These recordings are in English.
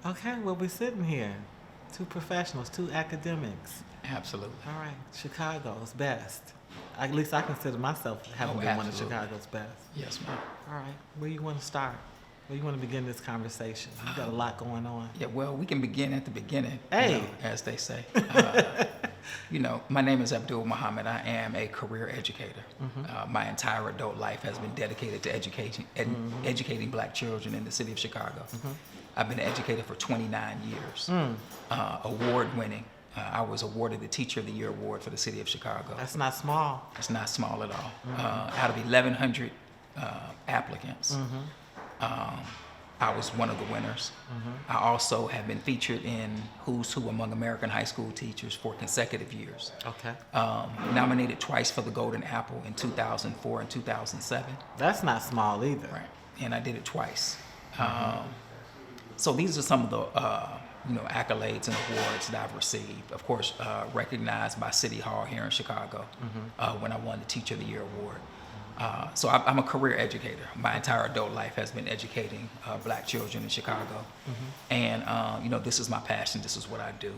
Okay, well, we're sitting here. Two professionals, two academics. Absolutely. All right, Chicago's best. At least I consider myself having Oh, been one of absolutely. Chicago's best. Yes, ma'am. All right, where you want to start? Where you want to begin this conversation? You got a lot going on. Yeah, well, we can begin at the beginning, Hey. as they say. My name is Abdul Muhammad. I am a career educator. My entire adult life has been dedicated to educating black children in the city of Chicago. I've been an educator for 29 years, award-winning. I was awarded the Teacher of the Year award for the city of Chicago. That's not small. It's not small at all. Out of 1,100 applicants, I was one of the winners. I also have been featured in Who's Who Among American High School Teachers for consecutive years. Okay. Nominated twice for the Golden Apple in 2004 and 2007. That's not small either. Right. And I did it twice. So these are some of the accolades and awards that I've received. Of course, recognized by City Hall here in Chicago when I won the Teacher of the Year award. So I'm a career educator. My entire adult life has been educating black children in Chicago. And, this is my passion. This is what I do.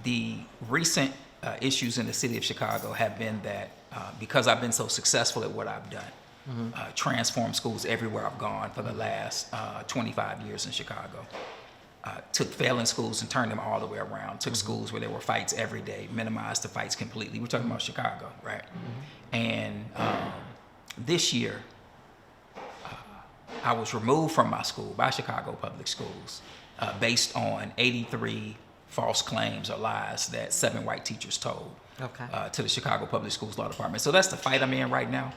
The recent issues in the city of Chicago have been that because I've been so successful at what I've done, transformed schools everywhere I've gone for the last 25 years in Chicago. Took failing schools and turned them all the way around. Took schools where there were fights every day, minimized the fights completely. We're talking about Chicago, right? And this year, I was removed from my school by Chicago Public Schools based on 83 false claims or lies that 7 white teachers told to the Chicago Public Schools Law Department. So that's the fight I'm in right now.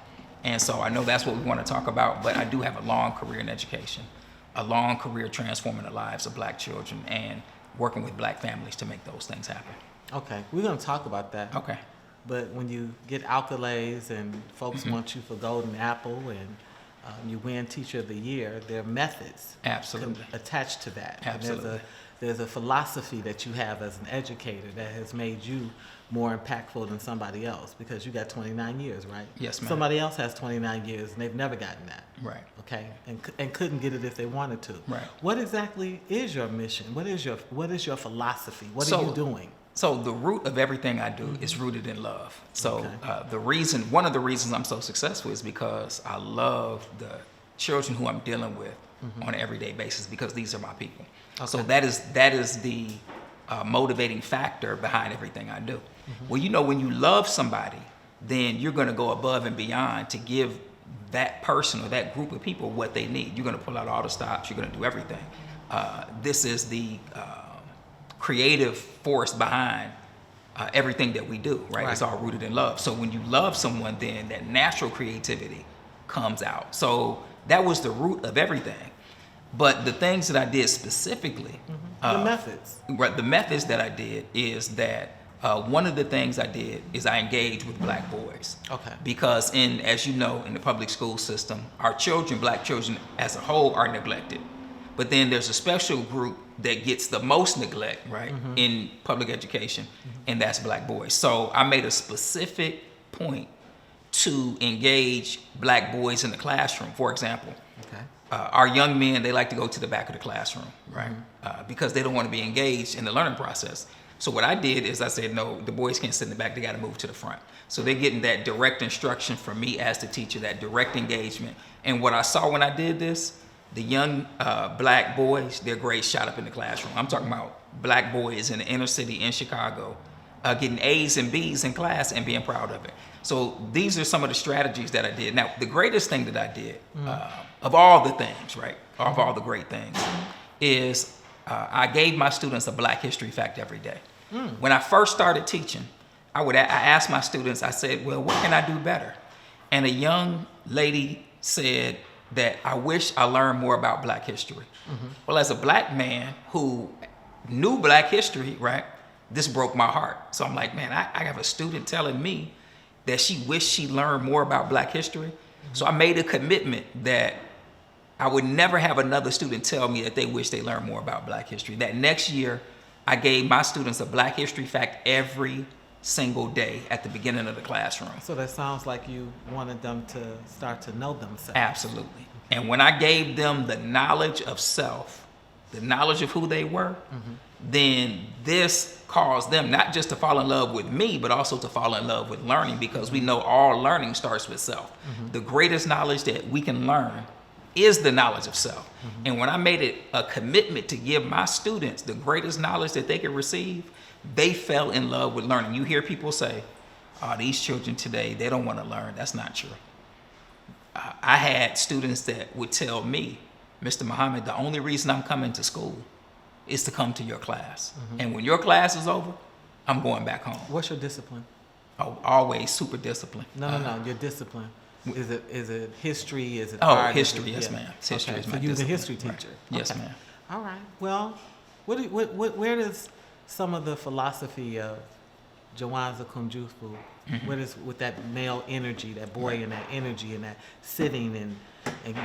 And so I know that's what we want to talk about, but I do have a long career in education, a long career transforming the lives of black children and working with black families to make those things happen. Okay, we're going to talk about that. Okay. But when you get accolades and folks want you for Golden Apple and you win Teacher of the Year, there are methods Absolutely. attached to that. Absolutely. And there's a philosophy that you have as an educator that has made you more impactful than somebody else because you got 29 years, right? Yes, ma'am. Somebody else has 29 years and they've never gotten that. Right. Okay, and couldn't get it if they wanted to. Right. What exactly is your mission? What is your philosophy? What are you doing? So the root of everything I do is rooted in love. So one of the reasons I'm so successful is because I love the children who I'm dealing with on an everyday basis because these are my people. Okay. So that is the motivating factor behind everything I do. Well, when you love somebody, then you're going to go above and beyond to give that person or that group of people what they need. You're going to pull out all the stops. You're going to do everything. This is the creative force behind everything that we do, right? It's all rooted in love. So when you love someone, then that natural creativity comes out. So that was the root of everything. But the things that I did specifically, the methods. Right, the methods that I did is that one of the things I did is I engaged with black boys. Okay. Because as you know, in the public school system, our children, black children as a whole, are neglected. But then there's a special group that gets the most neglect, right, in public education, and that's black boys. So I made a specific point to engage black boys in the classroom. For example, our young men, they like to go to the back of the classroom, right, because they don't want to be engaged in the learning process. So what I did is I said, no, the boys can't sit in the back, they got to move to the front. So they're getting that direct instruction from me as the teacher, that direct engagement. And what I saw when I did this, the young black boys, their grades shot up in the classroom. I'm talking about black boys in the inner city in Chicago getting A's and B's in class and being proud of it. So these are some of the strategies that I did. Now, the greatest thing that I did, of all the things, right, of all the great things, is I gave my students a black history fact every day. When I first started teaching, I asked my students, I said, well, what can I do better? And a young lady said that I wish I learned more about black history. Well, as a black man who knew black history, right, this broke my heart. So I'm like, man, I have a student telling me that she wished she learned more about black history. So I made a commitment that I would never have another student tell me that they wish they learned more about black history. That next year, I gave my students a black history fact every single day at the beginning of the classroom. So that sounds like you wanted them to start to know themselves. Absolutely. And when I gave them the knowledge of self, the knowledge of who they were, then this caused them not just to fall in love with me, but also to fall in love with learning, because we know all learning starts with self. The greatest knowledge that we can learn is the knowledge of self. And when I made it a commitment to give my students the greatest knowledge that they could receive, they fell in love with learning. You hear people say, oh, these children today, they don't want to learn. That's not true. I had students that would tell me, Mr. Muhammad, the only reason I'm coming to school is to come to your class. And when your class is over, I'm going back home. What's your discipline? Oh, always super disciplined. No, your discipline. Is it history? Is it art? History, yes, ma'am. History is my so you're the discipline. history teacher. Right. Yes, ma'am. All right. Well, where does some of the philosophy of Jawanza Kunjufu, where does with that male energy, that boy and that energy and that sitting and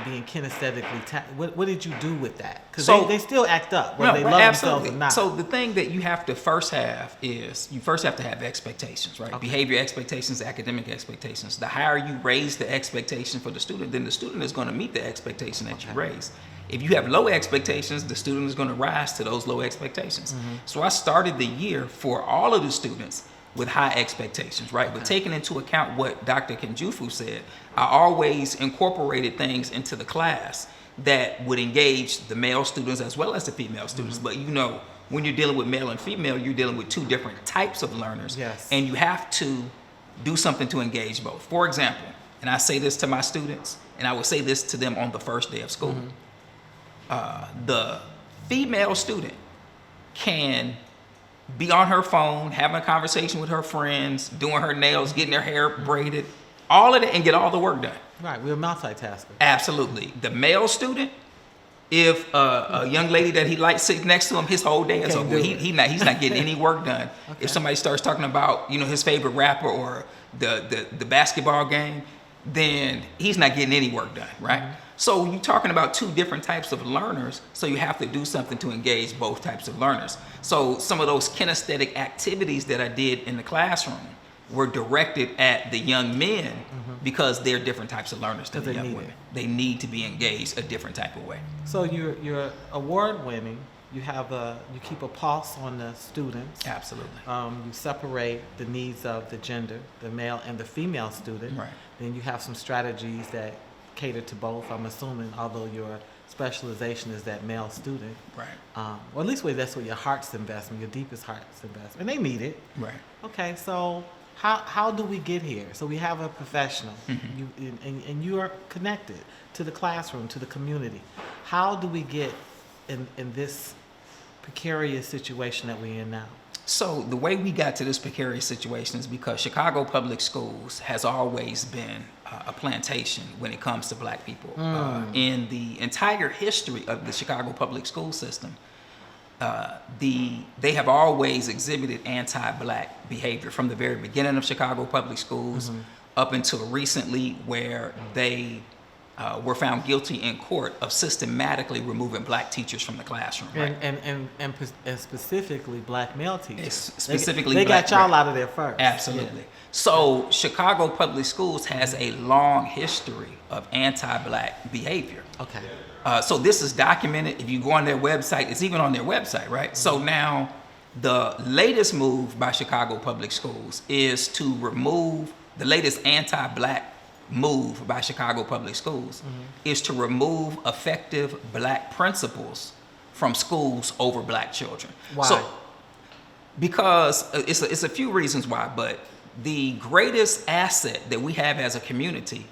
being kinesthetically, what did you do with that? Because they still act up, whether they love themselves or not. So the thing that you have to first have is you first have to have expectations, right? Behavior expectations, academic expectations. The higher you raise the expectation for the student, then the student is going to meet the expectation that you raise. If you have low expectations, the student is going to rise to those low expectations. So I started the year for all of the students with high expectations, right? But taking into account what Dr. Kunjufu said, I always incorporated things into the class that would engage the male students as well as the female students. But you know, when you're dealing with male and female, you're dealing with two different types of learners. Yes. And you have to do something to engage both. For example, and I say this to my students, and I would say this to them on the first day of school. The female student can be on her phone, having a conversation with her friends, doing her nails, getting her hair braided, all of that, and get all the work done. Right, we're multitaskers. Absolutely. The male student, if a young lady that he likes sits next to him, his whole day is over. He's not getting any work done. If somebody starts talking about, you know, his favorite rapper or the basketball game, then he's not getting any work done, right? So you're talking about two different types of learners, so you have to do something to engage both types of learners. So some of those kinesthetic activities that I did in the classroom were directed at the young men because they're different types of learners than the young women. They need to be engaged a different type of way. So you're award winning. You keep a pulse on the students. Absolutely. You separate the needs of the gender, the male and the female student. Right. Then you have some strategies that cater to both, I'm assuming, although your specialization is that male student. Right. Or at least that's what your heart's investment, your deepest heart's investment. And they need it. Right. Okay, so how do we get here? So we have a professional, and you are connected to the classroom, to the community. How do we get in this precarious situation that we're in now? So the way we got to this precarious situation is because Chicago Public Schools has always been a plantation when it comes to black people. In the entire history of the Chicago Public School system, they have always exhibited anti-black behavior from the very beginning of Chicago Public Schools up until recently, where they were found guilty in court of systematically removing black teachers from the classroom. Right? And specifically black male teachers. Specifically they black, got y'all right. out of there first. Absolutely. Yeah. So Chicago Public Schools has a long history of anti-black behavior. Okay. So this is documented. If you go on their website, it's even on their website, right? So now the latest move by Chicago Public Schools is to remove the latest anti-black move by Chicago Public Schools is to remove effective black principals from schools over black children. Why? So, because it's a few reasons why, but the greatest asset that we have as a community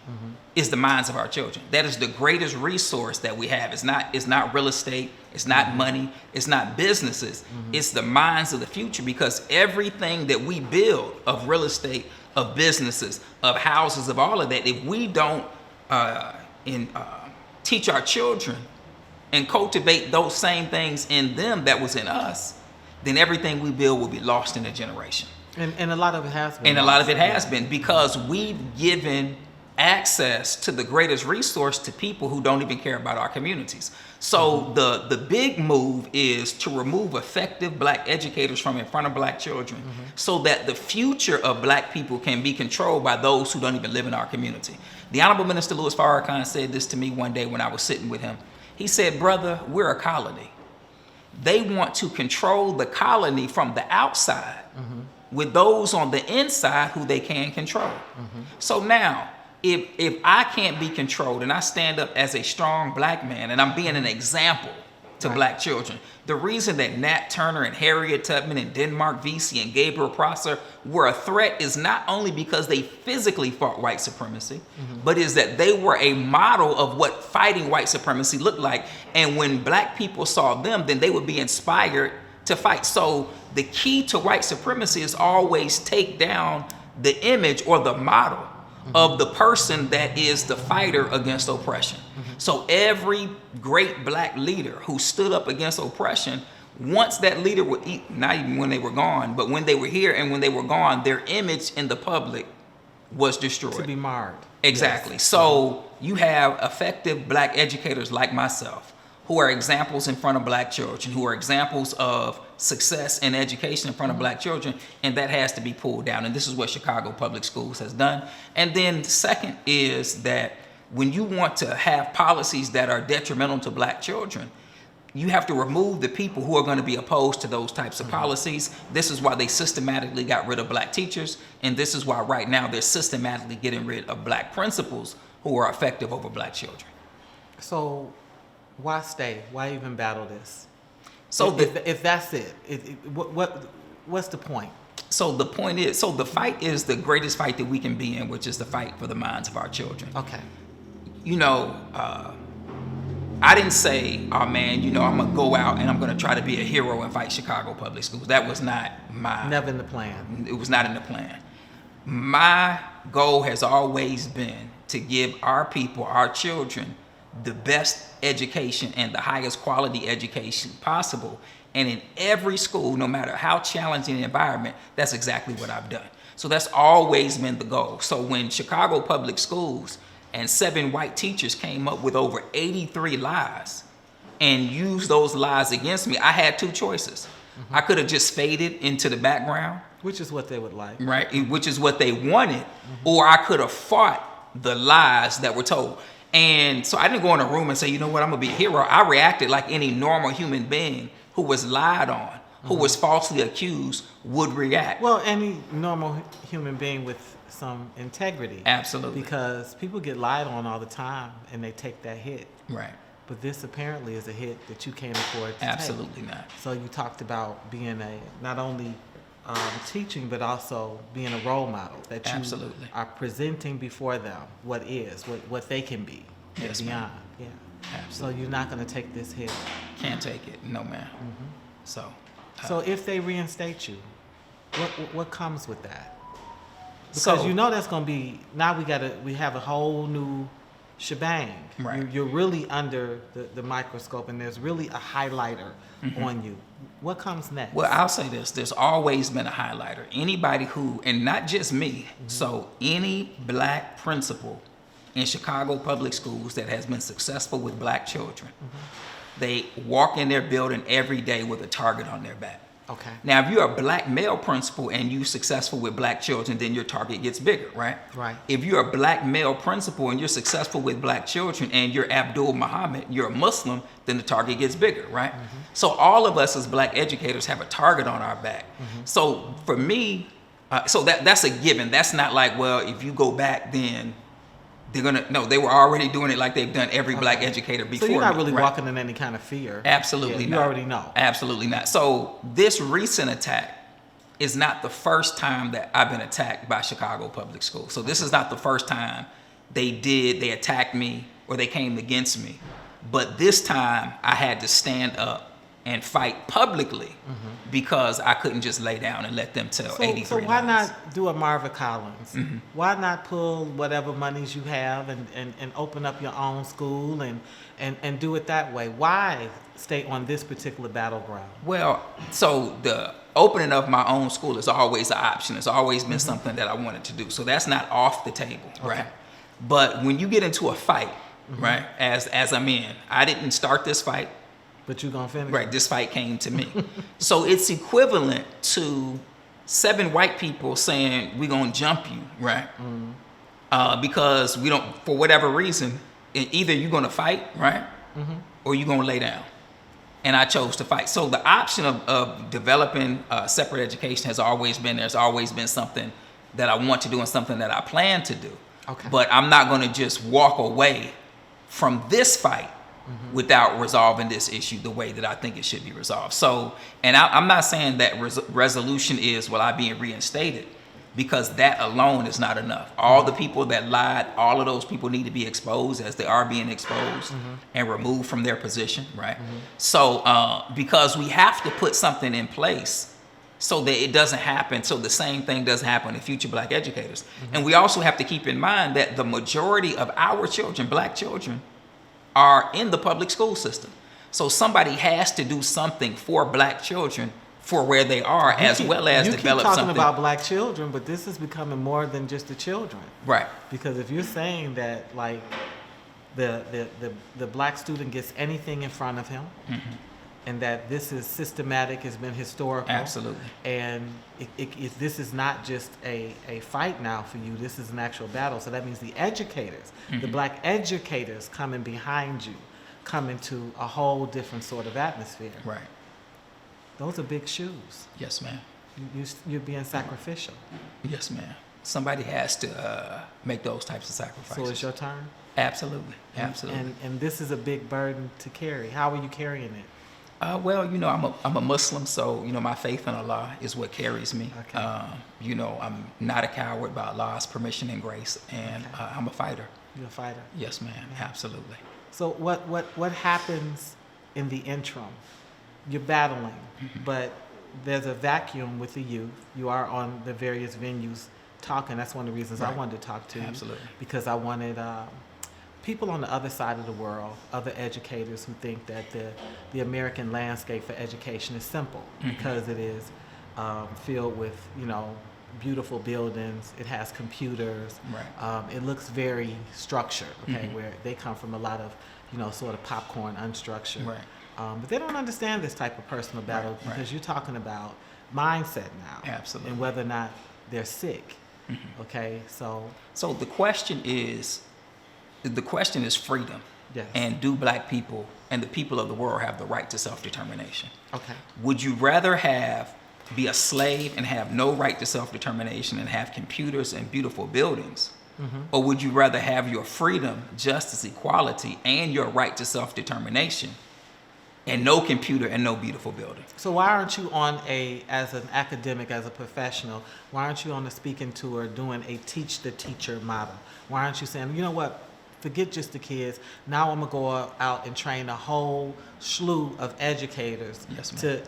is the minds of our children. That is the greatest resource that we have. It's not real estate, it's not money, it's not businesses, it's the minds of the future, because everything that we build of real estate, of businesses, of houses, of all of that, if we don't teach our children and cultivate those same things in them that was in us, then everything we build will be lost in a generation. And a lot of it has been. And a lot of it has been, because we've given access to the greatest resource to people who don't even care about our communities. So the big move is to remove effective black educators from in front of black children, so that the future of black people can be controlled by those who don't even live in our community. The Honorable Minister Louis Farrakhan said this to me one day when I was sitting with him. He said, "Brother, we're a colony. they want to control the colony from the outside with those on the inside who they can control. So now, if I can't be controlled and I stand up as a strong black man and I'm being an example to black children, the reason that Nat Turner and Harriet Tubman and Denmark Vesey and Gabriel Prosser were a threat is not only because they physically fought white supremacy, but is that they were a model of what fighting white supremacy looked like. And when black people saw them, then they would be inspired to fight. So the key to white supremacy is always take down the image or the model of the person that is the fighter against oppression. So every great black leader who stood up against oppression, once that leader would eat, not even when they were gone, but when they were here and when they were gone, their image in the public was destroyed. To be marred. Exactly. Yes. So you have effective black educators like myself who are examples in front of black children, who are examples of success in education in front of black children, and that has to be pulled down. And this is what Chicago Public Schools has done. And then second is that when you want to have policies that are detrimental to black children, you have to remove the people who are going to be opposed to those types of policies. This is why they systematically got rid of black teachers, and this is why right now they're systematically getting rid of black principals who are effective over black children. So why stay? Why even battle this? So if that's it, what's the point? So the point is, so the fight is the greatest fight that we can be in, which is the fight for the minds of our children. Okay. You know, I didn't say, oh man, you know, I'm gonna go out and I'm gonna try to be a hero and fight Chicago Public Schools. That was not my... Never in the plan. It was not in the plan. My goal has always been to give our people, our children, the best education and the highest quality education possible. And in every school, no matter how challenging the environment, that's exactly what I've done. So that's always been the goal. So when Chicago Public Schools and 7 white teachers came up with over 83 lies and used those lies against me, I had 2 choices. I could have just faded into the background. Which is what they would like. Right, which is what they wanted. Or I could have fought the lies that were told. And so I didn't go in a room and say, you know what, I'm gonna be a hero. I reacted like any normal human being who was lied on, who was falsely accused, would react. Well, any normal human being with some integrity. Absolutely. Because people get lied on all the time and they take that hit. Right. But this apparently is a hit that you can't afford to take. Absolutely not. So you talked about being not only teaching, but also being a role model, that you Absolutely. are presenting before them what they can be and Yes, beyond. ma'am. Yeah. Absolutely. So you're not going to take this hit. Can't take it, no ma'am. So if they reinstate you, what comes with that? Because So- you know that's going to be, now we have a whole new shebang. Right. You're really under the microscope, and there's really a highlighter on you. What comes next? Well, I'll say this, there's always been a highlighter. Anybody who, and not just me, so any black principal in Chicago Public Schools that has been successful with black children, they walk in their building every day with a target on their back. Okay. Now, if you're a black male principal and you're successful with black children, then your target gets bigger, right? Right. If you're a black male principal and you're successful with black children and you're Abdul Muhammad, you're a Muslim, then the target gets bigger, right? So all of us as black educators have a target on our back. So for me, so that's a given. That's not like, well, if you go back, then they're gonna, no, they were already doing it like they've done every black educator before. So you're not me, really right? walking in any kind of fear. Absolutely Yeah, not. You already know. Absolutely not. So this recent attack is not the first time that I've been attacked by Chicago Public Schools. So this is not the first time they attacked me or they came against me. But this time I had to stand up and fight publicly because I couldn't just lay down and let them tell 83 So why lies. not do a Marva Collins? Why not pull whatever monies you have and open up your own school and do it that way? Why stay on this particular battleground? Well, so the opening of my own school is always an option. It's always been something that I wanted to do. So that's not off the table, right? But when you get into a fight, right, as I'm in, I didn't start this fight. But you're going to finish. Right, this fight came to me. So it's equivalent to 7 white people saying, we're going to jump you, right? Because we don't, for whatever reason, either you're going to fight, right? Or you're going to lay down. and I chose to fight. So the option of developing separate education has always been, there's always been something that I want to do and something that I plan to do. Okay. But I'm not going to just walk away from this fight without resolving this issue the way that I think it should be resolved. So, and I'm not saying that resolution is, well, I being reinstated, because that alone is not enough. All the people that lied, all of those people need to be exposed as they are being exposed and removed from their position, right? So, because we have to put something in place so that it doesn't happen, so the same thing doesn't happen to future black educators. And we also have to keep in mind that the majority of our children, black children, are in the public school system. So somebody has to do something for black children for where they are, as well as develop something. You keep talking about black children, but this is becoming more than just the children. Right. Because if you're saying that, like, the black student gets anything in front of him, and that this is systematic, has been historical. Absolutely. And this is not just a fight now for you, this is an actual battle. So that means the educators, the black educators coming behind you, come into a whole different sort of atmosphere. Right. Those are big shoes. Yes, ma'am. You're being sacrificial. Yes, ma'am. Somebody has to make those types of sacrifices. So it's your turn? Absolutely. Absolutely. And this is a big burden to carry. How are you carrying it? Well, I'm a Muslim, so, my faith in Allah is what carries me. Okay. I'm not a coward by Allah's permission and grace, and I'm a fighter. You're a fighter? Yes, ma'am. Absolutely. So what happens in the interim? You're battling, but there's a vacuum with the youth. You are on the various venues talking. That's one of the reasons I wanted to talk to you. Absolutely. Because I wanted people on the other side of the world, other educators who think that the American landscape for education is simple because it is filled with, beautiful buildings. It has computers. Right. It looks very structured, okay, where they come from a lot of, sort of popcorn, unstructured. Right. But they don't understand this type of personal battle because you're talking about mindset now. Absolutely. And whether or not they're sick. Okay, so the question is freedom. Yes. And do black people and the people of the world have the right to self-determination? Okay. Would you rather be a slave and have no right to self-determination and have computers and beautiful buildings? Or would you rather have your freedom, justice, equality, and your right to self-determination and no computer and no beautiful building? So why aren't you as an academic, as a professional, why aren't you on the speaking tour doing a teach the teacher model? Why aren't you saying, you know what, forget just the kids, now I'm going to go out and train a whole slew of educators. Yes, ma'am.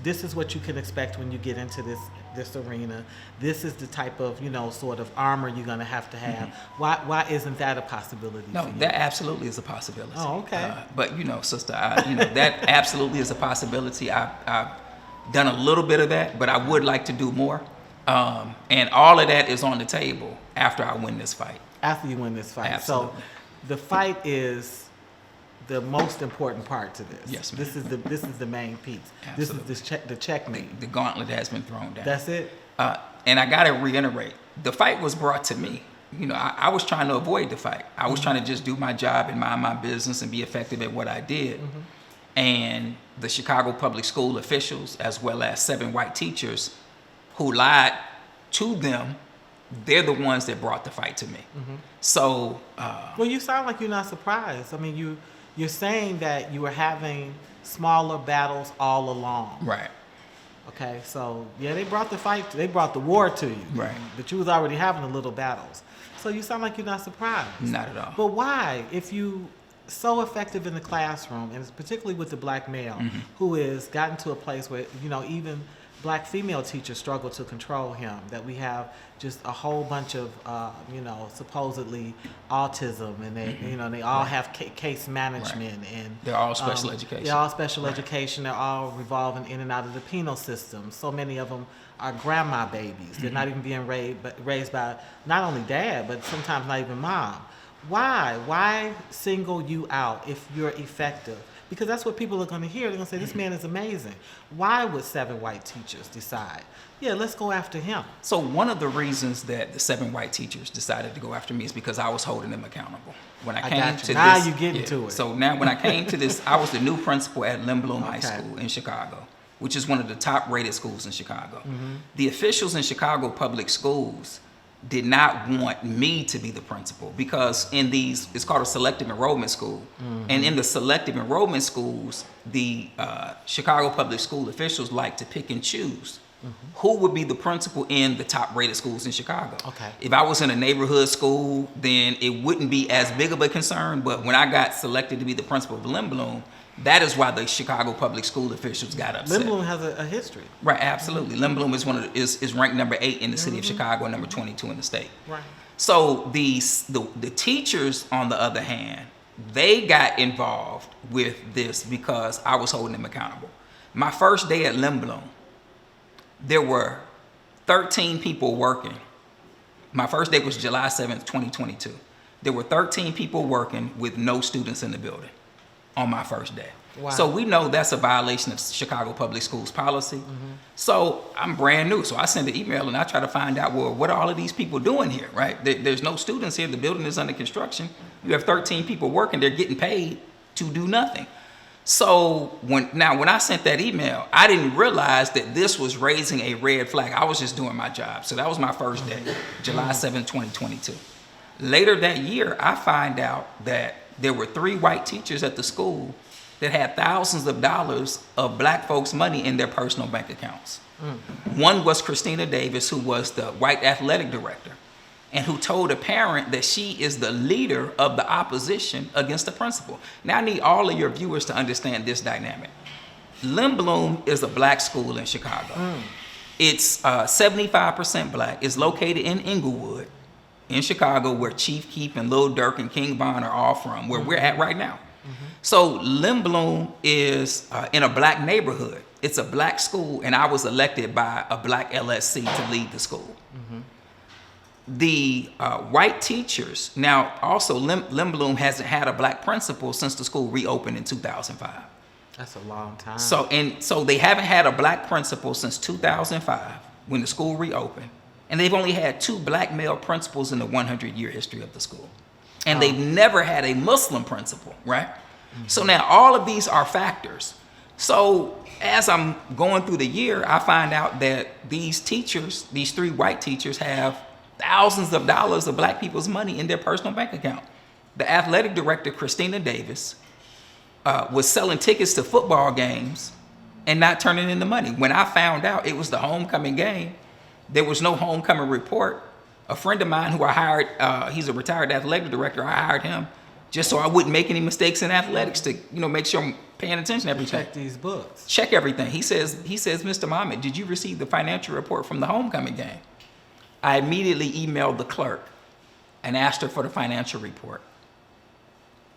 This is what you can expect when you get into this arena. This is the type of, sort of armor you're going to have. Why isn't that a possibility for you? That absolutely is a possibility. Oh, okay. But, sister, that absolutely is a possibility. I've done a little bit of that, but I would like to do more. And all of that is on the table after I win this fight. After you win this fight. Absolutely. So the fight is the most important part to this. Yes, ma'am. This is the main piece. Absolutely. This is the checkmate. The gauntlet has been thrown down. That's it. And I got to reiterate, the fight was brought to me. I was trying to avoid the fight. I was trying to just do my job and mind my business and be effective at what I did. And the Chicago public school officials, as well as 7 white teachers who lied to them, they're the ones that brought the fight to me. So, well, you sound like you're not surprised. I mean, you're saying that you were having smaller battles all along. Right. Okay, so yeah, they brought the war to you. Right. But you was already having the little battles. So you sound like you're not surprised. Not at all. But why, if you so effective in the classroom, and particularly with the black male, who has gotten to a place where, even black female teachers struggle to control him, that we have just a whole bunch of, supposedly autism, and they all have case management, and they're all special education. They're all special education. They're all revolving in and out of the penal system. So many of them are grandma babies. They're not even being raised by not only dad, but sometimes not even mom. Why single you out if you're effective? Because that's what people are going to hear. They're going to say, this man is amazing. Why would 7 white teachers decide, yeah, let's go after him? So one of the reasons that the 7 white teachers decided to go after me is because I was holding them accountable. When I came to now this, you're getting to it. So now when I came to this, I was the new principal at Lindblom High School in Chicago, which is one of the top rated schools in Chicago. The officials in Chicago public schools did not want me to be the principal because in these, it's called a selective enrollment school. And in the selective enrollment schools, the Chicago public school officials like to pick and choose who would be the principal in the top rated schools in Chicago. If I was in a neighborhood school, then it wouldn't be as big of a concern. But when I got selected to be the principal of Lindblom, that is why the Chicago public school officials got upset. Lindblom has a history. Right, absolutely. Lindblom is is ranked number 8 in the city of Chicago and number 22 in the state. Right. So the teachers, on the other hand, they got involved with this because I was holding them accountable. My first day at Lindblom, there were 13 people working. My first day was July 7th, 2022. There were 13 people working with no students in the building on my first day. Wow. So we know that's a violation of Chicago Public Schools policy. So I'm brand new. So I send an email and I try to find out, well, what are all of these people doing here, right? There's no students here. The building is under construction. You have 13 people working. They're getting paid to do nothing. So when I sent that email, I didn't realize that this was raising a red flag. I was just doing my job. So that was my first day, July 7th, 2022. Later that year, I find out that there were 3 white teachers at the school that had thousands of dollars of black folks' money in their personal bank accounts. One was Christina Davis, who was the white athletic director, and who told a parent that she is the leader of the opposition against the principal. Now, I need all of your viewers to understand this dynamic. Lindblom is a black school in Chicago. It's 75% black. It's located in Inglewood, in Chicago, where Chief Keef and Lil Durk and King Von are all from, where we're at right now. So Lindblom is in a black neighborhood. It's a black school, and I was elected by a black LSC to lead the school. The white teachers, now also Lindblom hasn't had a black principal since the school reopened in 2005. That's a long time. So they haven't had a black principal since 2005 when the school reopened. And they've only had 2 black male principals in the 100-year history of the school. And they've never had a Muslim principal, right? So now all of these are factors. So as I'm going through the year, I find out that these teachers, these 3 white teachers, have thousands of dollars of black people's money in their personal bank account. The athletic director, Christina Davis, was selling tickets to football games and not turning in the money. When I found out it was the homecoming game, there was no homecoming report. A friend of mine who I hired, he's a retired athletic director, I hired him just so I wouldn't make any mistakes in athletics to, make sure I'm paying attention to everything. Check these books. Check everything. He says, Mr. Muhammad, did you receive the financial report from the homecoming game? I immediately emailed the clerk and asked her for the financial report.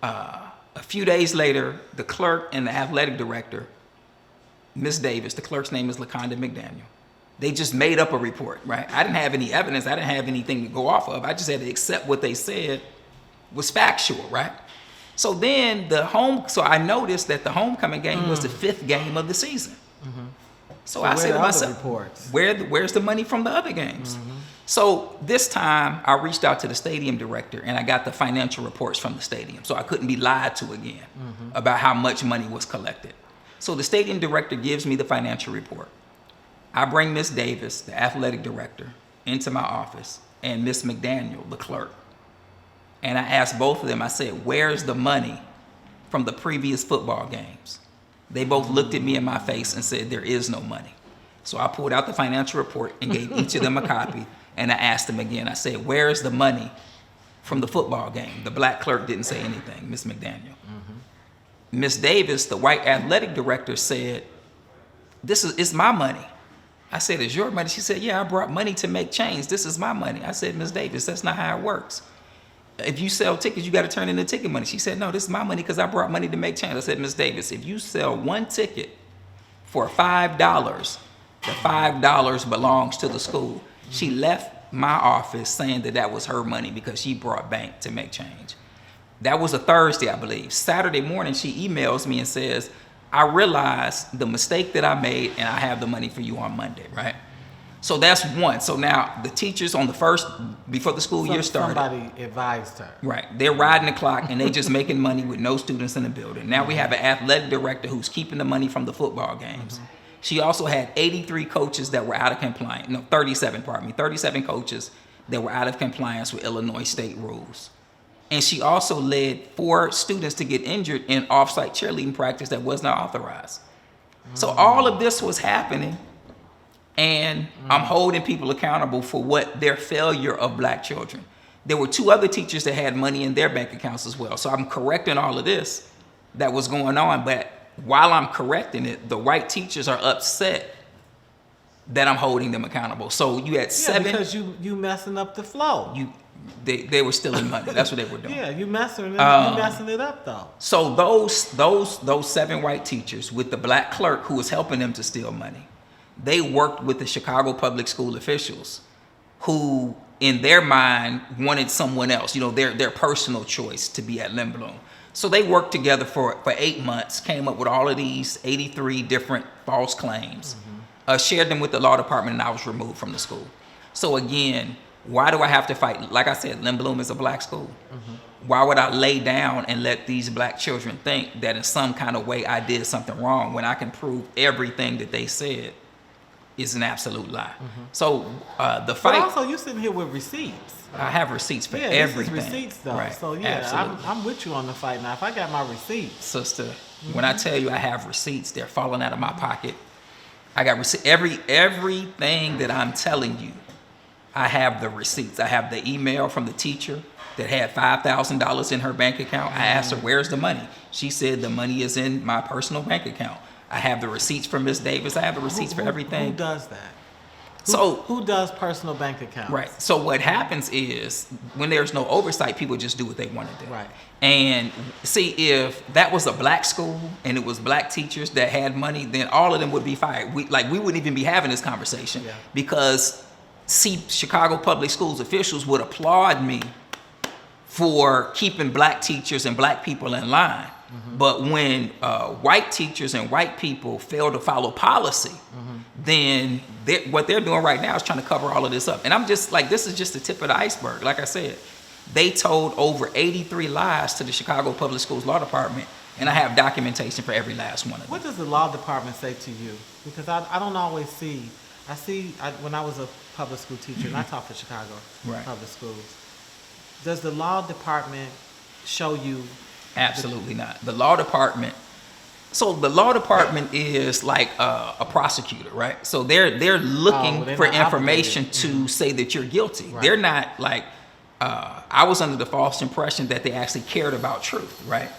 A few days later, the clerk and the athletic director, Miss Davis, the clerk's name is LaConda McDaniel, they just made up a report, right? I didn't have any evidence. I didn't have anything to go off of. I just had to accept what they said was factual, right? So then so I noticed that the homecoming game was the 5th game of the season. So I said to myself, where's the money from the other games? So this time I reached out to the stadium director and I got the financial reports from the stadium. So I couldn't be lied to again about how much money was collected. So the stadium director gives me the financial report. I bring Miss Davis, the athletic director, into my office, and Miss McDaniel, the clerk. And I asked both of them, I said, where's the money from the previous football games? They both looked at me in my face and said, there is no money. So I pulled out the financial report and gave each of them a copy. And I asked them again, I said, where is the money from the football game? The black clerk didn't say anything, Miss McDaniel. Miss Davis, the white athletic director, said, it's my money. I said, it's your money? She said, yeah, I brought money to make change. This is my money. I said, Miss Davis, that's not how it works. If you sell tickets, you got to turn in the ticket money. She said, no, this is my money because I brought money to make change. I said, Miss Davis, if you sell 1 ticket for $5, the $5 belongs to the school. She left my office saying that was her money because she brought bank to make change. That was a Thursday, I believe. Saturday morning, she emails me and says, I realized the mistake that I made and I have the money for you on Monday, right? So that's one. So now the teachers on the first, before the school year started. Somebody advised her. Right. They're riding the clock and they just making money with no students in the building. Now we have an athletic director who's keeping the money from the football games. She also had 83 coaches that were out of compliance. No, 37 coaches that were out of compliance with Illinois state rules. And she also led 4 students to get injured in off-site cheerleading practice that was not authorized. So all of this was happening, and I'm holding people accountable for what their failure of black children. There were 2 other teachers that had money in their bank accounts as well. So I'm correcting all of this that was going on, but while I'm correcting it, the white teachers are upset that I'm holding them accountable. So you had 7. Because you messing up the flow. They were stealing money. That's what they were doing. Yeah, you messing it up though. So those 7 white teachers with the black clerk who was helping them to steal money, they worked with the Chicago public school officials who in their mind wanted someone else, their personal choice to be at Lindblom. So they worked together for 8 months, came up with all of these 83 different false claims, shared them with the law department, and I was removed from the school. So again, why do I have to fight? Like I said, Lindblom is a black school. Why would I lay down and let these black children think that in some kind of way I did something wrong when I can prove everything that they said is an absolute lie? So the fight. But also, you sitting here with receipts. I have receipts for This everything. is receipts though. Right. So I'm with you on the fight now. If I got my receipts, sister, when I tell you I have receipts, they're falling out of my pocket. I got everything that I'm telling you. I have the receipts. I have the email from the teacher that had $5,000 in her bank account. I asked her, where's the money? She said the money is in my personal bank account. I have the receipts from Miss Davis. I have the receipts for everything. Who does that? Who does personal bank accounts? Right. So what happens is when there's no oversight, people just do what they want to do. Right. And see, if that was a black school and it was black teachers that had money, then all of them would be fired. We wouldn't even be having this conversation because Chicago public schools officials would applaud me for keeping black teachers and black people in line. But when white teachers and white people fail to follow policy, then what they're doing right now is trying to cover all of this up. And I'm just like, this is just the tip of the iceberg. Like I said, they told over 83 lies to the Chicago Public Schools Law Department, and I have documentation for every last one of them. What does the law department say to you? Because I don't always see. When I was a public school teacher, and I taught for Chicago public schools, does the law department show you? Absolutely not. The law department. So the law department is like a prosecutor, right? So they're looking for information to say that you're guilty. Right. They're not like. I was under the false impression that they actually cared about truth, right?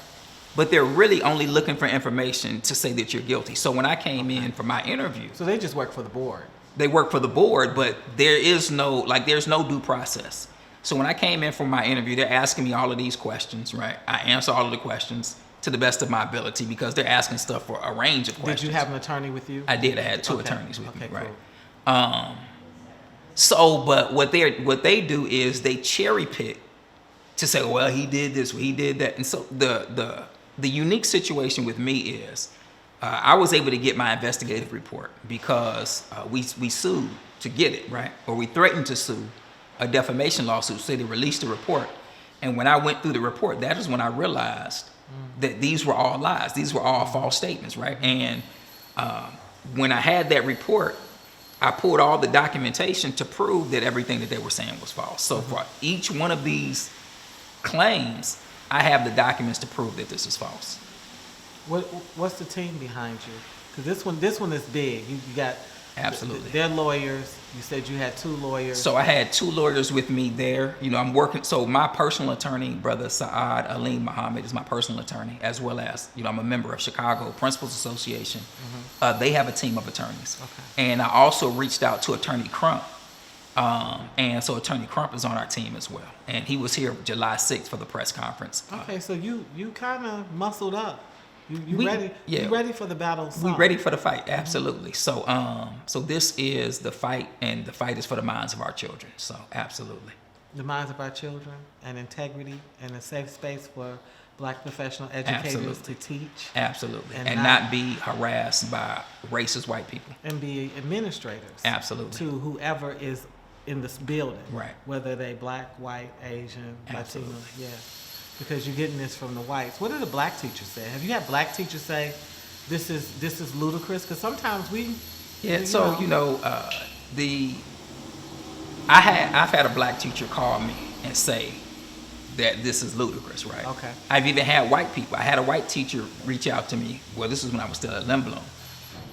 But they're really only looking for information to say that you're guilty. So when I came in for my interview, so they just work for the board. They work for the board, but there's no due process. So when I came in for my interview, they're asking me all of these questions, right? I answer all of the questions to the best of my ability because they're asking stuff for a range of questions. Did you have an attorney with you? I did. I had 2 attorneys with me, right? Cool. But what they do is they cherry pick to say, well, he did this, he did that. And so the unique situation with me is I was able to get my investigative report because we sued to get it, right? Or we threatened to sue a defamation lawsuit, so they released the report. And when I went through the report, that is when I realized that these were all lies. These were all false statements, right? And when I had that report, I pulled all the documentation to prove that everything that they were saying was false. So for each one of these claims, I have the documents to prove that this is false. What's the team behind you? Because this one is big. You got absolutely. They're lawyers. You said you had 2 lawyers. So I had 2 lawyers with me there. I'm working. So my personal attorney, brother Saad Aleem Muhammad, is my personal attorney, as well as I'm a member of Chicago Principals Association. They have a team of attorneys. Okay. And I also reached out to Attorney Crump. And so Attorney Crump is on our team as well. And he was here July 6th for the press conference. Okay, so you kind of muscled up. You ready? Yeah. You ready for the battle? We ready for the fight, absolutely. So this is the fight, and the fight is for the minds of our children. So absolutely. the minds of our children, and integrity, and a safe space for Black professional educators to teach. Absolutely. And not be harassed by racist white people. And be administrators. Absolutely. To whoever is in this building. Right. Whether they Black, white, Asian, Absolutely. Latino. Yeah. Because you're getting this from the whites. What do the Black teachers say? Have you had Black teachers say, this is ludicrous? Because sometimes I've had a Black teacher call me and say that this is ludicrous, right? Okay. I've even had white people. I had a white teacher reach out to me. Well, this was when I was still at Limblom.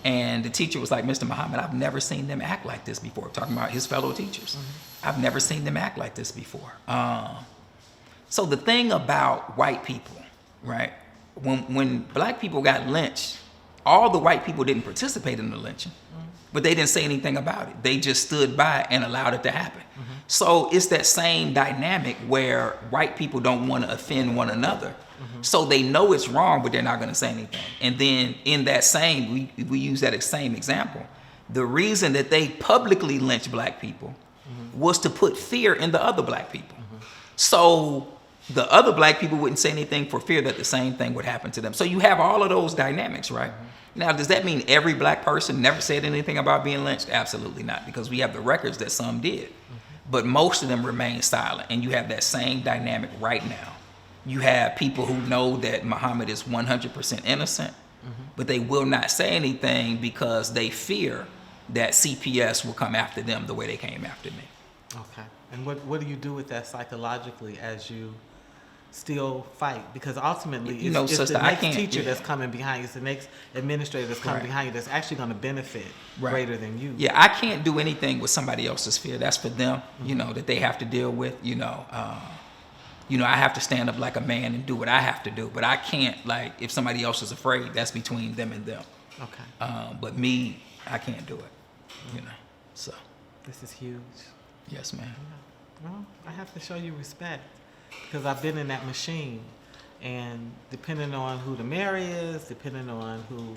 And the teacher was like, Mr. Muhammad, I've never seen them act like this before. Talking about his fellow teachers. Mm-hmm. I've never seen them act like this before. So the thing about white people, right? When Black people got lynched, all the white people didn't participate in the lynching, but they didn't say anything about it. They just stood by and allowed it to happen. Mm-hmm. So it's that same dynamic where white people don't want to offend one another. Mm-hmm. So they know it's wrong, but they're not going to say anything. And then in that same, we use that same example. The reason that they publicly lynched Black people was to put fear in the other Black people. Mm-hmm. So the other Black people wouldn't say anything for fear that the same thing would happen to them. So you have all of those dynamics, right? Mm-hmm. Now, does that mean every Black person never said anything about being lynched? Absolutely not, because we have the records that some did. Mm-hmm. But most of them remain silent, and you have that same dynamic right now. You have people who know that Muhammad is 100% innocent, but they will not say anything because they fear that CPS will come after them the way they came after me. Okay. And what do you do with that psychologically as you still fight? Because ultimately, it's the next teacher that's coming behind you, it's the next administrator that's coming behind you that's actually going to benefit greater than you. Yeah, I can't do anything with somebody else's fear. That's for them, that they have to deal with, I have to stand up like a man and do what I have to do. But I can't, if somebody else is afraid, that's between them and them. Okay. But me, I can't do it, so. This is huge. Yes, ma'am. Yeah. Well, I have to show you respect because I've been in that machine. And depending on who the mayor is, depending on who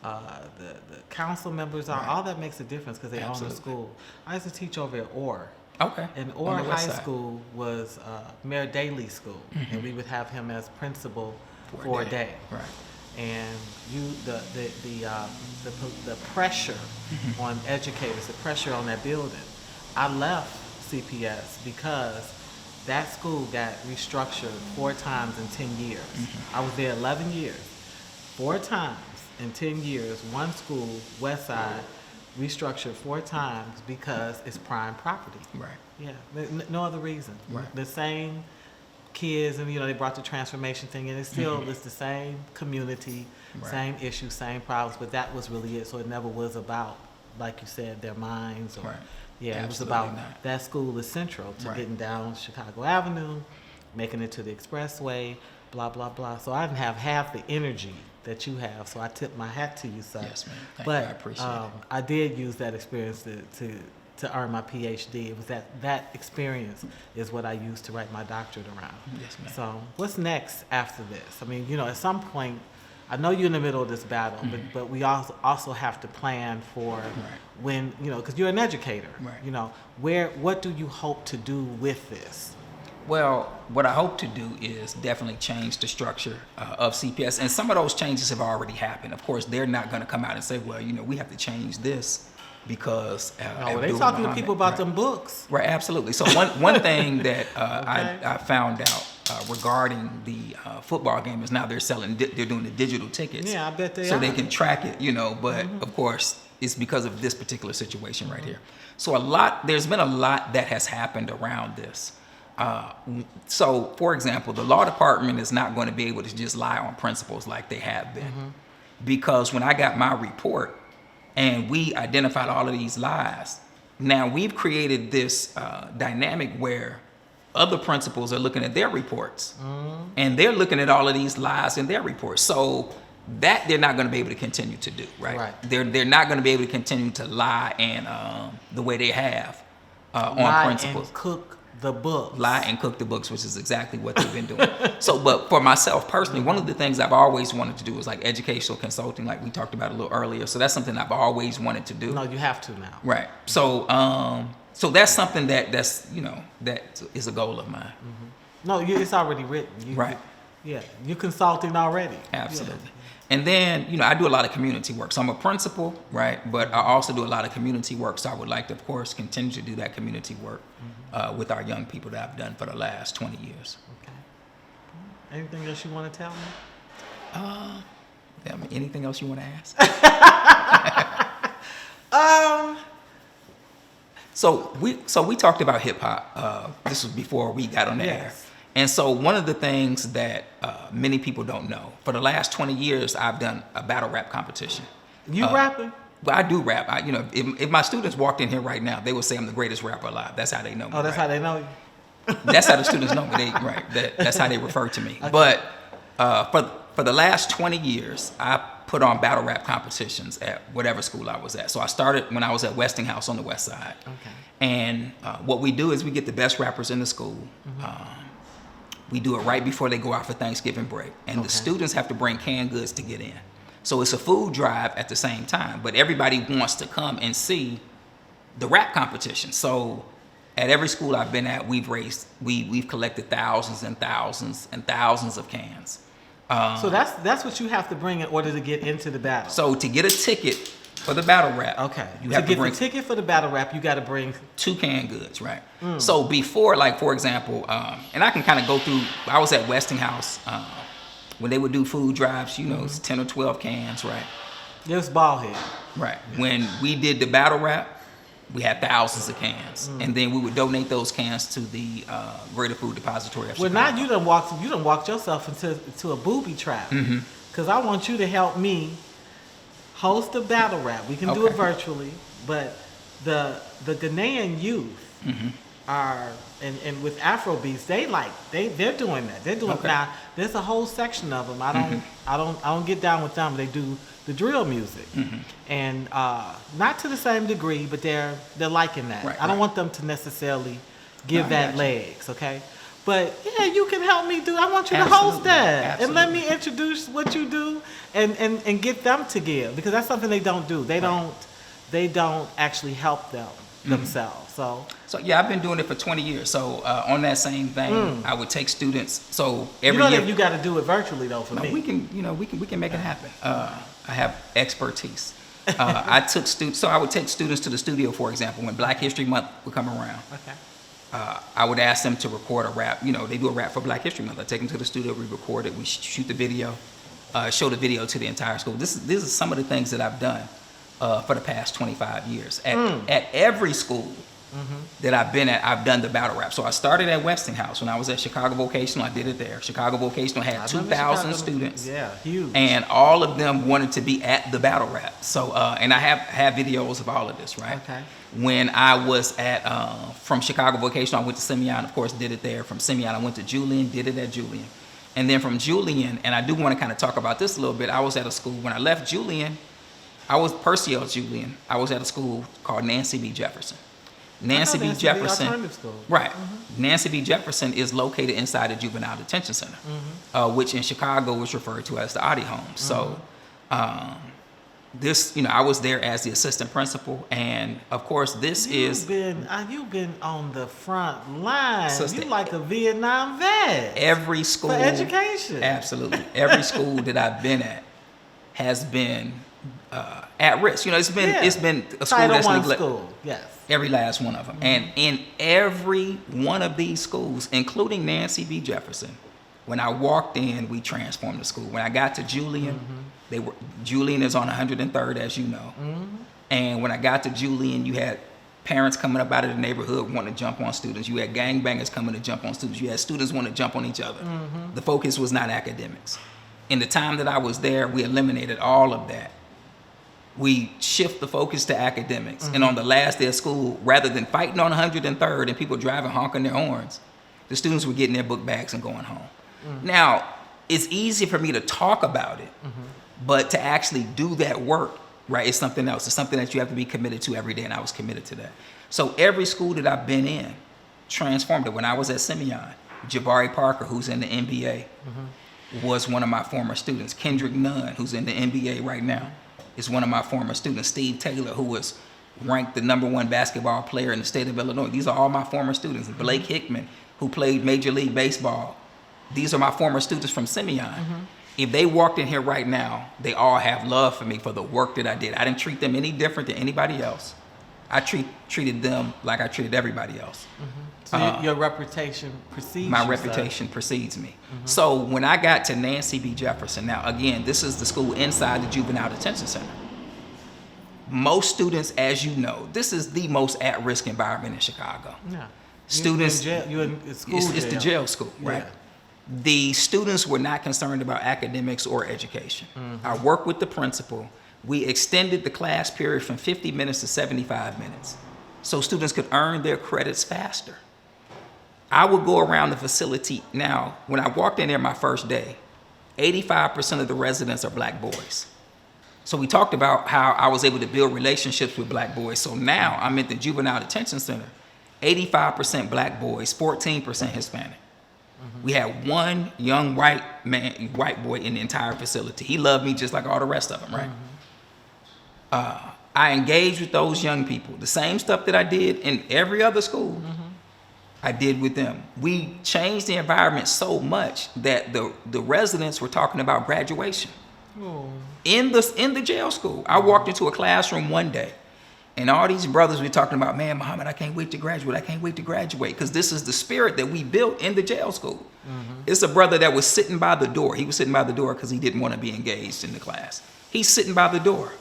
the council members are, all that makes a difference because they own the school. I used to teach over at Orr. Okay. And Orr High School was Mayor Daley's school, and we would have him as principal for a day. Right. And the pressure on educators, the pressure on that building. I left CPS because that school got restructured 4 times in 10 years. I was there 11 years. 4 times in 10 years, one school, West Side, restructured 4 times because it's prime property. Right. Yeah. No other reason. Right. The same kids, and they brought the transformation thing, and it's still it's the same community, same issues, same problems. But that was really it. So it never was about, like you said, their minds or. Yeah, it was about that school is central to getting down Chicago Avenue, making it to the expressway, blah, blah, blah. So I didn't have half the energy that you have, so I tip my hat to you, sir. Yes, ma'am. Thank you. I appreciate it. I did use that experience to earn my PhD. It was that experience is what I used to write my doctorate around. Yes, ma'am. So what's next after this? I mean, at some point, I know you're in the middle of this battle, but we also have to plan for when, because you're an educator. Right. What do you hope to do with this? Well, what I hope to do is definitely change the structure of CPS. And some of those changes have already happened. Of course, they're not going to come out and say, well, we have to change this because they're talking to people about them books. Right, absolutely. So one thing that I found out regarding the football game is now they're doing the digital tickets. Yeah, I bet they are. So they can track it, but of course it's because of this particular situation right here. So there's been a lot that has happened around this. So for example, the law department is not going to be able to just lie on principles like they have been. Because when I got my report and we identified all of these lies, now we've created this dynamic where other principals are looking at their reports and they're looking at all of these lies in their reports. So that they're not going to be able to continue to do, right? They're not going to be able to continue to lie and the way they have on principles. And cook the books. Lie and cook the books, which is exactly what they've been doing. But for myself personally, one of the things I've always wanted to do is like educational consulting, like we talked about a little earlier. So that's something I've always wanted to do. No, you have to now. Right. So So that's something that's that is a goal of mine. Mm-hmm. No, it's already written. Right. Yeah, you're consulting already. Absolutely. Yeah. And then, I do a lot of community work. So I'm a principal, right? But I also do a lot of community work. So I would like to, of course, continue to do that community work with our young people that I've done for the last 20 years. Okay. Anything else you want to tell me? Anything else you want to ask? So we talked about hip hop. This was before we got on the air. And so one of the things that many people don't know, for the last 20 years, I've done a battle rap competition. You rapping? Well, I do rap. If my students walked in here right now, they would say I'm the greatest rapper alive. That's how they know me. Oh, that's how they know you? That's how the students know me. That's how they refer to me. Okay. But for the last 20 years, I put on battle rap competitions at whatever school I was at. So I started when I was at Westinghouse on the west side. Okay. And what we do is we get the best rappers in the school. We do it right before they go out for Thanksgiving break. And the students have to bring canned goods to get in. So it's a food drive at the same time. But everybody wants to come and see the rap competition. So at every school I've been at, we've collected thousands and thousands and thousands of cans. So that's what you have to bring in order to get into the battle. So to get a ticket for the battle rap, you have to bring the ticket for the battle rap. You got to bring 2 canned goods, right? So before, like for example, and I can kind of go through. I was at Westinghouse when they would do food drives. It's 10 or 12 cans, right? It was ball head, right? Yeah. When we did the battle rap, we had thousands of cans, and then we would donate those cans to the Greater Food Depository of Chicago. Well, now you done walked yourself into a booby trap, because I want you to help me host a battle rap. We can do it virtually, but the Ghanaian youth are and with Afrobeats, they're doing that. They're doing now. There's a whole section of them. I don't get down with them. They do the drill music, and not to the same degree, but they're liking that. Right, I don't want them to necessarily give that legs, okay? But yeah, you can help me do. I want you to host that, and let me introduce what you do, and get them to give, because that's something they don't do. They don't actually help themselves. So yeah, I've been doing it for 20 years. So on that same thing, I would take students. So every year you got to do it virtually though. For me, we can make it happen. I have expertise. I took students. So I would take students to the studio, for example, when Black History Month would come around. Okay. I would ask them to record a rap. They do a rap for Black History Month. I take them to the studio, we record it, we shoot the video, show the video to the entire school. This is some of the things that I've done for the past 25 years. At every school that I've been at, I've done the battle rap. So I started at Westinghouse when I was at Chicago Vocational. I did it there. Chicago Vocational had 2,000 students. Yeah, huge. And all of them wanted to be at the battle rap. So and I have videos of all of this, right? Okay. When I was at from Chicago Vocational, I went to Simeon, of course, did it there. From Simeon, I went to Julian, did it at Julian. And then from Julian, and I do want to kind of talk about this a little bit, I was at a school, when I left Julian, I was Percival Julian. I was at a school called Nancy B. Jefferson. Nancy B. Jefferson, right? Nancy B. Jefferson is located inside the Juvenile Detention Center, which in Chicago was referred to as the Audi Home. So, I was there as the assistant principal, and of course, you've been on the front line. You like a Vietnam vet. Every school for education, absolutely. Every school that I've been at has been at risk. It's been a school that's neglected. Yes. Every last one of them. And in every one of these schools, including Nancy B. Jefferson, when I walked in, we transformed the school. When I got to Julian, Julian is on 103rd, as you know. And when I got to Julian, you had parents coming up out of the neighborhood wanting to jump on students. You had gangbangers coming to jump on students. You had students wanting to jump on each other. The focus was not academics. In the time that I was there, we eliminated all of that. We shift the focus to academics. And on the last day of school, rather than fighting on 103rd and people driving, honking their horns, the students were getting their book bags and going home. Now, it's easy for me to talk about it, but to actually do that work, right, is something else. It's something that you have to be committed to every day, and I was committed to that. So every school that I've been in transformed it. When I was at Simeon, Jabari Parker, who's in the NBA, was one of my former students. Kendrick Nunn, who's in the NBA right now, is one of my former students. Steve Taylor, who was ranked the #1 basketball player in the state of Illinois. These are all my former students. Blake Hickman, who played Major League Baseball. These are my former students from Simeon. If they walked in here right now, they all have love for me for the work that I did. I didn't treat them any different than anybody else. I treated them like I treated everybody else. So your reputation precedes my you, reputation precedes me. So when I got to Nancy B. Jefferson, now again, this is the school inside the Juvenile Detention Center. Most students, as you know, this is the most at-risk environment in Chicago. Yeah. Students, you're in school it's the jail school, right? Yeah. The students were not concerned about academics or education. I worked with the principal. We extended the class period from 50 minutes to 75 minutes so students could earn their credits faster. I would go around the facility. Now, when I walked in there my first day, 85% of the residents are black boys. So we talked about how I was able to build relationships with black boys. So now I'm at the Juvenile Detention Center, 85% black boys, 14% Hispanic. We had one young white boy in the entire facility. He loved me just like all the rest of them, right? I engaged with those young people. The same stuff that I did in every other school, I did with them. We changed the environment so much that the residents were talking about graduation. In the jail school. I walked into a classroom one day, and all these brothers were talking about, man, Muhammad, I can't wait to graduate. I can't wait to graduate. Because this is the spirit that we built in the jail school. It's a brother that was sitting by the door. He was sitting by the door because he didn't want to be engaged in the class. He's sitting by the door.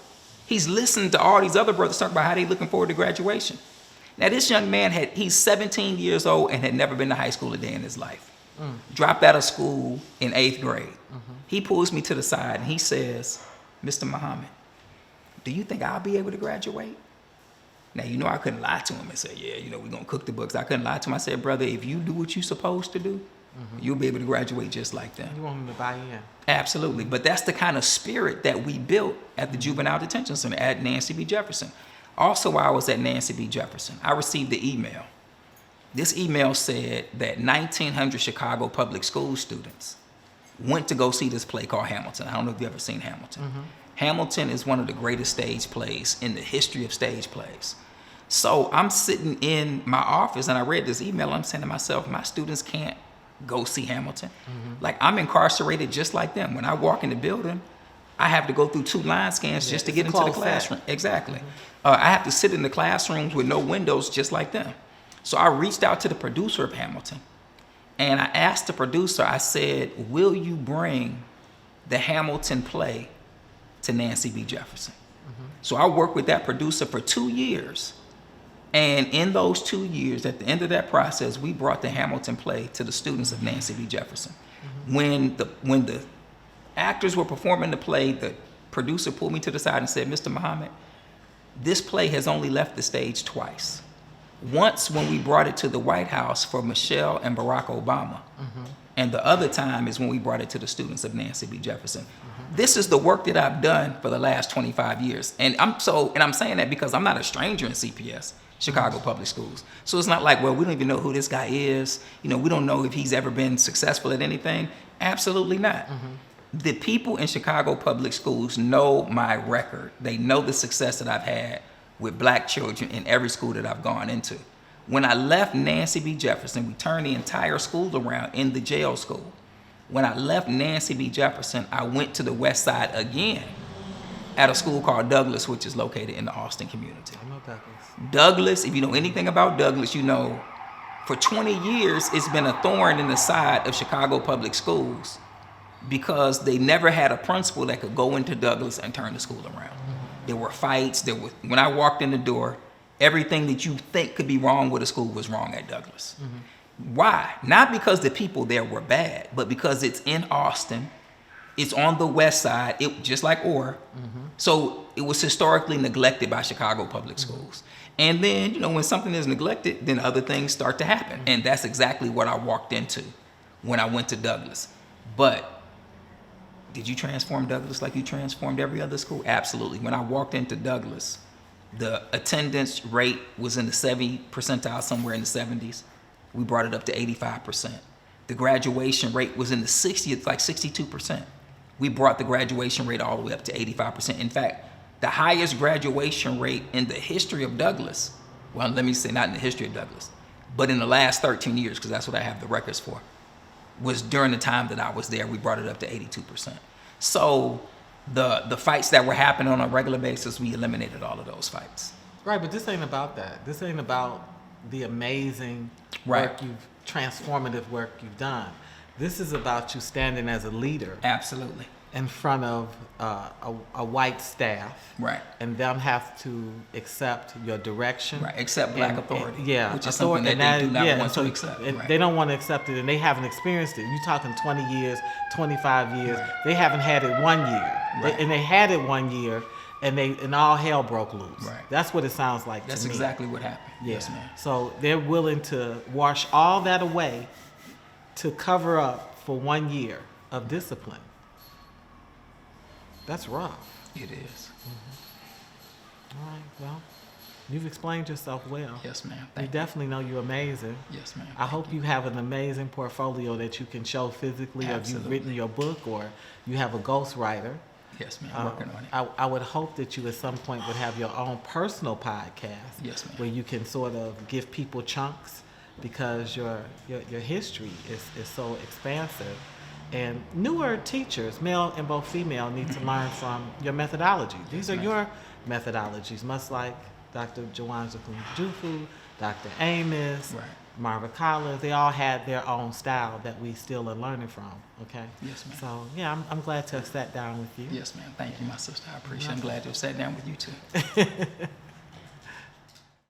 He's listening to all these other brothers talk about how they looking forward to graduation. Now, this young man, he's 17 years old and had never been to high school a day in his life. Dropped out of school in 8th grade. He pulls me to the side and he says, Mr. Muhammad, do you think I'll be able to graduate? Now, you know, I couldn't lie to him and say, yeah, you know, we're going to cook the books. I couldn't lie to him. I said, brother, if you do what you're supposed to do, you'll be able to graduate just like them. You want him to buy in? Absolutely. But that's the kind of spirit that we built at the Juvenile Detention Center at Nancy B. Jefferson. Also, while I was at Nancy B. Jefferson, I received the email. This email said that 1,900 Chicago public school students went to go see this play called Hamilton. I don't know if you've ever seen Hamilton. Hamilton is one of the greatest stage plays in the history of stage plays. So I'm sitting in my office and I read this email. I'm saying to myself, my students can't go see Hamilton. Like, I'm incarcerated just like them. When I walk in the building, I have to go through 2 line scans just to get into the classroom. Exactly. I have to sit in the classrooms with no windows just like them. So I reached out to the producer of Hamilton and I asked the producer, I said, will you bring the Hamilton play to Nancy B. Jefferson? So I worked with that producer for 2 years. And in those 2 years, at the end of that process, we brought the Hamilton play to the students of Nancy B. Jefferson. When the actors were performing the play, the producer pulled me to the side and said, Mr. Muhammad, this play has only left the stage twice. Once when we brought it to the White House for Michelle and Barack Obama. And the other time is when we brought it to the students of Nancy B. Jefferson. This is the work that I've done for the last 25 years. And I'm saying that because I'm not a stranger in CPS, Chicago Public Schools. So it's not like, well, we don't even know who this guy is. You know, we don't know if he's ever been successful at anything. Absolutely not. The people in Chicago Public Schools know my record. They know the success that I've had with black children in every school that I've gone into. When I left Nancy B. Jefferson, we turned the entire school around in the jail school. When I left Nancy B. Jefferson, I went to the west side again at a school called Douglas, which is located in the Austin community. I know Douglas. Douglas, if you know anything about Douglas, you know for 20 years it's been a thorn in the side of Chicago Public Schools because they never had a principal that could go into Douglas and turn the school around. There were fights. When I walked in the door, everything that you think could be wrong with a school was wrong at Douglas. Why? Not because the people there were bad, but because it's in Austin. It's on the west side, just like Orr. So it was historically neglected by Chicago Public Schools. And then, you know, when something is neglected, then other things start to happen. And that's exactly what I walked into when I went to Douglas. But did you transform Douglas like you transformed every other school? Absolutely. When I walked into Douglas, the attendance rate was in the 70 percentile, somewhere in the 70s. We brought it up to 85%. The graduation rate was in the 60s, like 62%. We brought the graduation rate all the way up to 85%. In fact, the highest graduation rate in the history of Douglas. Well, let me say not in the history of Douglas, but in the last 13 years, because that's what I have the records for, was during the time that I was there. We brought it up to 82%. So the fights that were happening on a regular basis, we eliminated all of those fights. Right, but this ain't about that. This ain't about the amazing Right. work transformative work you've done. This is about you standing as a leader Absolutely. in front of a white staff, Right. and them have to accept your direction, Right. Accept black authority. yeah, which is something that they do not want to accept. And Right. they don't want to accept it, and they haven't experienced it. You're talking 20 years, 25 years. Right. They haven't had it 1 year, Right. and they had it 1 year, and all hell broke loose. Right. That's what it sounds like That's to me. exactly what happened. Yeah. Yes, ma'am. So they're willing to wash all that away to cover up for 1 year of discipline. That's rough. It is. All right, well, you've explained yourself well. Yes, ma'am. We Thank you. definitely know you're amazing. Yes, ma'am. I hope you have an amazing portfolio that you can show physically, or you've Absolutely. written your book, or you have a ghostwriter. Yes, ma'am. Working on it. I would hope that you at some point would have your own personal podcast. Yes, ma'am. Where you can sort of give people chunks, because your history is so expansive. And newer teachers, male and both female, need to learn from your methodology. These are ma'am. your methodologies, much like Dr. Jawanza Kunjufu, Dr. Amos, Right. Marva Collins. They all had their own style that we still are learning from, okay? Yes, ma'am. So, yeah, I'm glad to have sat down with you. Yes, ma'am. Thank you, my sister. I appreciate it. I'm glad to have sat down with you, too.